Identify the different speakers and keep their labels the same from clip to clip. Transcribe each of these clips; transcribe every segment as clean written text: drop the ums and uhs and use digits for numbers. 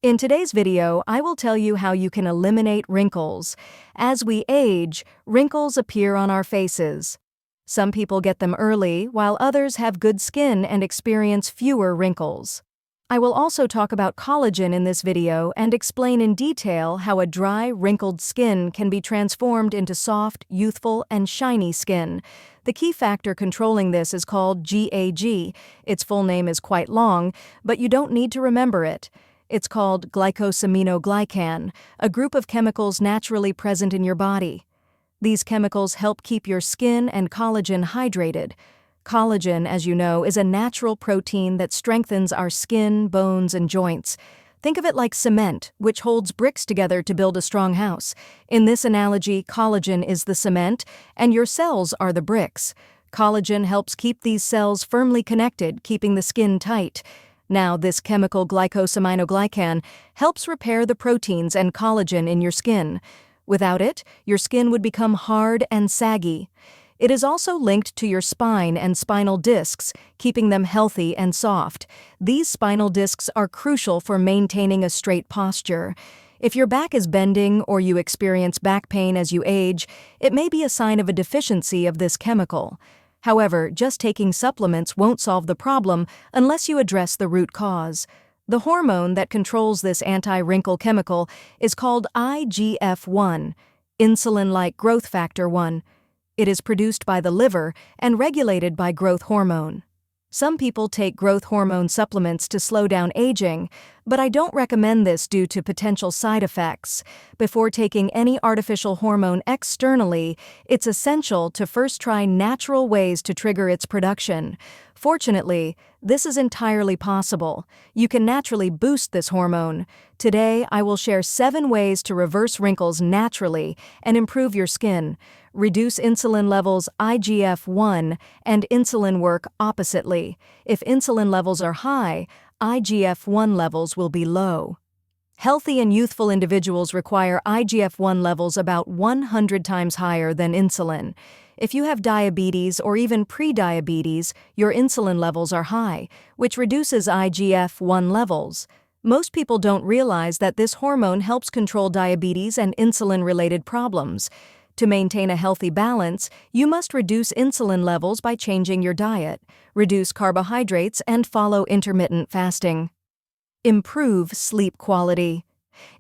Speaker 1: In today's video, I will tell you how you can eliminate wrinkles. As we age, wrinkles appear on our faces. Some people get them early, while others have good skin and experience fewer wrinkles. I will also talk about collagen in this video and explain in detail how a dry, wrinkled skin can be transformed into soft, youthful, and shiny skin. The key factor controlling this is called GAG. Its full name is quite long, but you don't need to remember it. It's called glycosaminoglycan, a group of chemicals naturally present in your body. These chemicals help keep your skin and collagen hydrated. Collagen, as you know, is a natural protein that strengthens our skin, bones, and joints. Think of it like cement, which holds bricks together to build a strong house. In this analogy, collagen is the cement, and your cells are the bricks. Collagen helps keep these cells firmly connected, keeping the skin tight. Now, this chemical glycosaminoglycan helps repair the proteins and collagen in your skin. Without it, your skin would become hard and saggy. It is also linked to your spine and spinal discs, keeping them healthy and soft. These spinal discs are crucial for maintaining a straight posture. If your back is bending or you experience back pain as you age, it may be a sign of a deficiency of this chemical. However, just taking supplements won't solve the problem unless you address the root cause. The hormone that controls this anti-wrinkle chemical is called IGF-1, insulin-like growth factor 1. It is produced by the liver and regulated by growth hormone. Some people take growth hormone supplements to slow down aging, but I don't recommend this due to potential side effects. Before taking any artificial hormone externally, it's essential to first try natural ways to trigger its production. Fortunately, this is entirely possible. You can naturally boost this hormone. Today, I will share 7 ways to reverse wrinkles naturally and improve your skin. Reduce insulin levels IGF-1 and insulin work oppositely. If insulin levels are high, IGF-1 levels will be low. Healthy and youthful individuals require IGF-1 levels about 100 times higher than insulin. If you have diabetes or even pre-diabetes, your insulin levels are high, which reduces IGF-1 levels. Most people don't realize that this hormone helps control diabetes and insulin-related problems. To maintain a healthy balance, you must reduce insulin levels by changing your diet, reduce carbohydrates, and follow intermittent fasting. Improve sleep quality.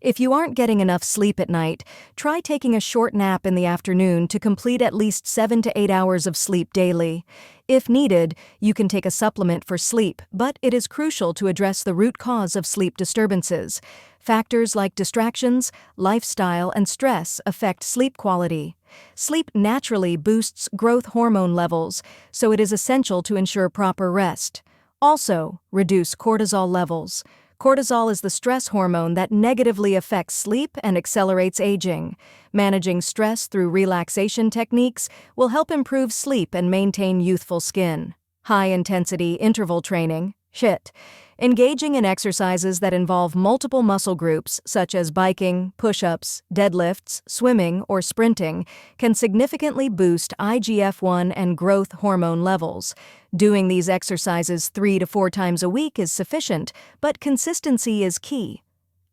Speaker 1: If you aren't getting enough sleep at night, try taking a short nap in the afternoon to complete at least 7 to 8 hours of sleep daily. If needed, you can take a supplement for sleep, but it is crucial to address the root cause of sleep disturbances. Factors like distractions, lifestyle, and stress affect sleep quality. Sleep naturally boosts growth hormone levels, so it is essential to ensure proper rest. Also, reduce cortisol levels. Cortisol is the stress hormone that negatively affects sleep and accelerates aging. Managing stress through relaxation techniques will help improve sleep and maintain youthful skin. High-intensity interval training, HIIT. Engaging in exercises that involve multiple muscle groups, such as biking, push-ups, deadlifts, swimming, or sprinting, can significantly boost IGF-1 and growth hormone levels. Doing these exercises 3 to 4 times a week is sufficient, but consistency is key.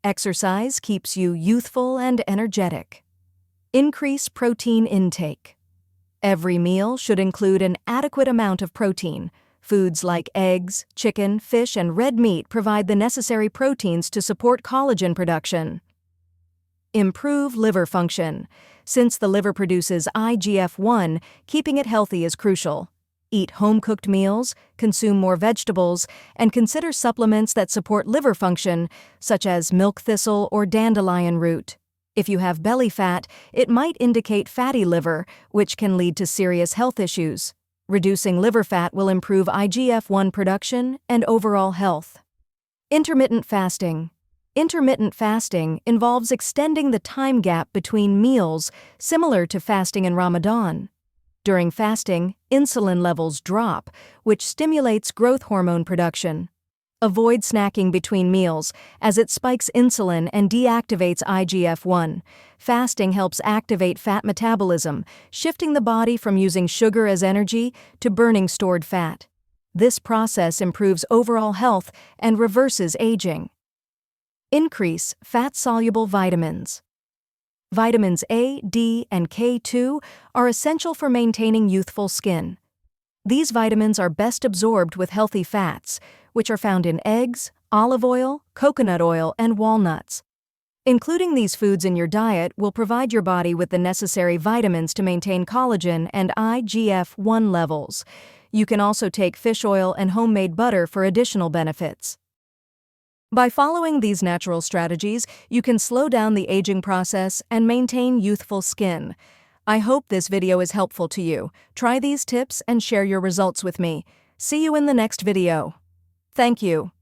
Speaker 1: Exercise keeps you youthful and energetic. Increase protein intake. Every meal should include an adequate amount of protein. Foods like eggs, chicken, fish, and red meat provide the necessary proteins to support collagen production. Improve liver function. Since the liver produces IGF-1, keeping it healthy is crucial. Eat home-cooked meals, consume more vegetables, and consider supplements that support liver function, such as milk thistle or dandelion root. If you have belly fat, it might indicate fatty liver, which can lead to serious health issues. Reducing liver fat will improve IGF-1 production and overall health. Intermittent fasting. Intermittent fasting involves extending the time gap between meals, similar to fasting in Ramadan. During fasting, insulin levels drop, which stimulates growth hormone production. Avoid snacking between meals, as it spikes insulin and deactivates IGF-1. Fasting helps activate fat metabolism, shifting the body from using sugar as energy to burning stored fat. This process improves overall health and reverses aging. Increase fat-soluble vitamins. Vitamins A, D, and K2 are essential for maintaining youthful skin. These vitamins are best absorbed with healthy fats, which are found in eggs, olive oil, coconut oil, and walnuts. Including these foods in your diet will provide your body with the necessary vitamins to maintain collagen and IGF-1 levels. You can also take fish oil and homemade butter for additional benefits. By following these natural strategies, you can slow down the aging process and maintain youthful skin. I hope this video is helpful to you. Try these tips and share your results with me. See you in the next video. Thank you.